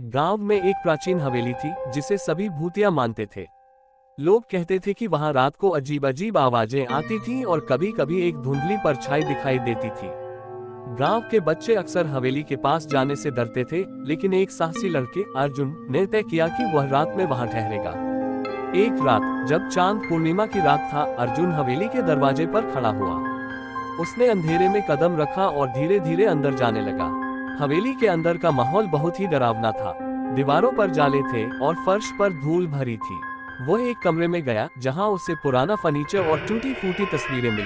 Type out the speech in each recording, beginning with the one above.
गांव में एक प्राचीन हवेली थी जिसे सभी भूतिया मानते थे। लोग कहते थे कि वहां रात को अजीब अजीब आवाजें आती थीं और कभी कभी एक धुंधली परछाई दिखाई देती थी। गांव के बच्चे अक्सर हवेली के पास जाने से डरते थे, लेकिन एक साहसी लड़के अर्जुन ने तय किया कि वह रात में वहां ठहरेगा। एक रात जब चांद पूर्णिमा की रात था, अर्जुन हवेली के दरवाजे पर खड़ा हुआ। उसने अंधेरे में कदम रखा और धीरे धीरे अंदर जाने लगा। हवेली के अंदर का माहौल बहुत ही डरावना था। दीवारों पर जाले थे और फर्श पर धूल भरी थी। वो एक कमरे में गया जहां उसे पुराना फर्नीचर और टूटी फूटी तस्वीरें मिली।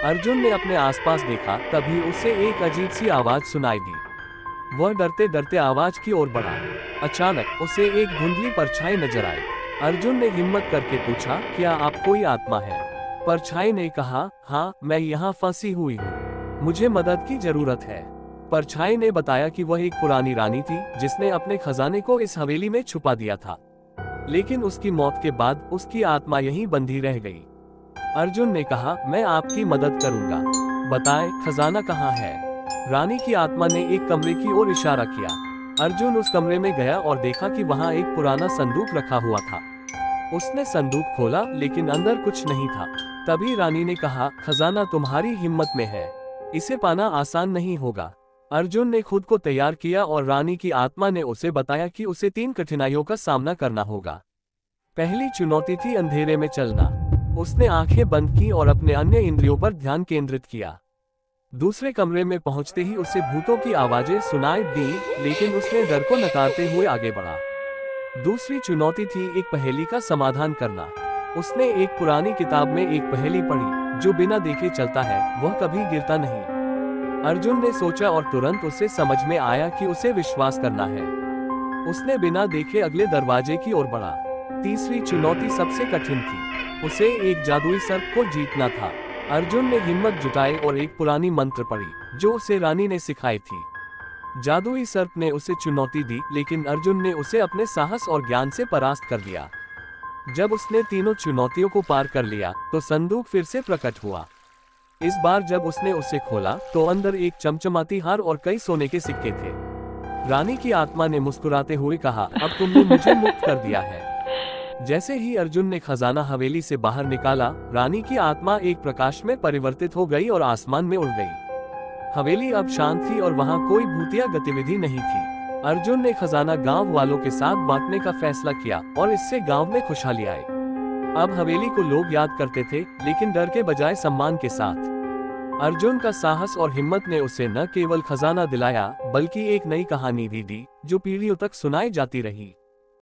अर्जुन ने अपने आसपास देखा, तभी उसे एक अजीब सी आवाज सुनाई दी। वह डरते डरते आवाज की ओर बढ़ा। अचानक उसे एक धुंधली परछाई नजर आई। अर्जुन ने हिम्मत करके पूछा, क्या आप कोई आत्मा है? परछाई ने कहा, हाँ, मैं यहाँ फंसी हुई हूँ, मुझे मदद की जरूरत है। परछाई ने बताया कि वह एक पुरानी रानी थी जिसने अपने खजाने को इस हवेली में छुपा दिया था, लेकिन उसकी मौत के बाद उसकी आत्मा यहीं बंधी रह गई। अर्जुन ने कहा, मैं आपकी मदद करूंगा, बताएं खजाना कहाँ है? रानी की आत्मा ने एक कमरे की ओर इशारा किया। अर्जुन उस कमरे में गया और देखा कि वहां एक पुराना संदूक रखा हुआ था। उसने संदूक खोला, लेकिन अंदर कुछ नहीं था। तभी रानी ने कहा, खजाना तुम्हारी हिम्मत में है, इसे पाना आसान नहीं होगा। अर्जुन ने खुद को तैयार किया और रानी की आत्मा ने उसे बताया कि उसे 3 कठिनाइयों का सामना करना होगा। पहली चुनौती थी अंधेरे में चलना। उसने आंखें बंद की और अपने अन्य इंद्रियों पर ध्यान केंद्रित किया। दूसरे कमरे में पहुंचते ही उसे भूतों की आवाजें सुनाई दी, लेकिन उसने डर को नकारते हुए आगे बढ़ा। दूसरी चुनौती थी एक पहेली का समाधान करना। उसने एक पुरानी किताब में एक पहेली पढ़ी, जो बिना देखे चलता है वह कभी गिरता नहीं। अर्जुन ने सोचा और तुरंत उसे समझ में आया कि उसे विश्वास करना है। उसने बिना देखे अगले दरवाजे की ओर बढ़ा। तीसरी चुनौती सबसे कठिन थी। उसे एक जादुई सर्प को जीतना था। अर्जुन ने हिम्मत जुटाई और एक पुरानी मंत्र पढ़ी जो उसे रानी ने सिखाई थी। जादुई सर्प ने उसे चुनौती दी, लेकिन अर्जुन ने उसे अपने साहस और ज्ञान से परास्त कर दिया। जब उसने तीनों चुनौतियों को पार कर लिया तो संदूक फिर से प्रकट हुआ। इस बार जब उसने उसे खोला तो अंदर एक चमचमाती हार और कई सोने के सिक्के थे। रानी की आत्मा ने मुस्कुराते हुए कहा, अब तुमने मुझे मुक्त कर दिया है। जैसे ही अर्जुन ने खजाना हवेली से बाहर निकाला, रानी की आत्मा एक प्रकाश में परिवर्तित हो गई और आसमान में उड़ गई। हवेली अब शांत थी और वहां कोई भूतिया गतिविधि नहीं थी। अर्जुन ने खजाना गांव वालों के साथ बांटने का फैसला किया और इससे गांव में खुशहाली आई। अब हवेली को लोग याद करते थे, लेकिन डर के बजाय सम्मान के साथ। अर्जुन का साहस और हिम्मत ने उसे न केवल खजाना दिलाया, बल्कि एक नई कहानी भी दी जो पीढ़ियों तक सुनाई जाती रही।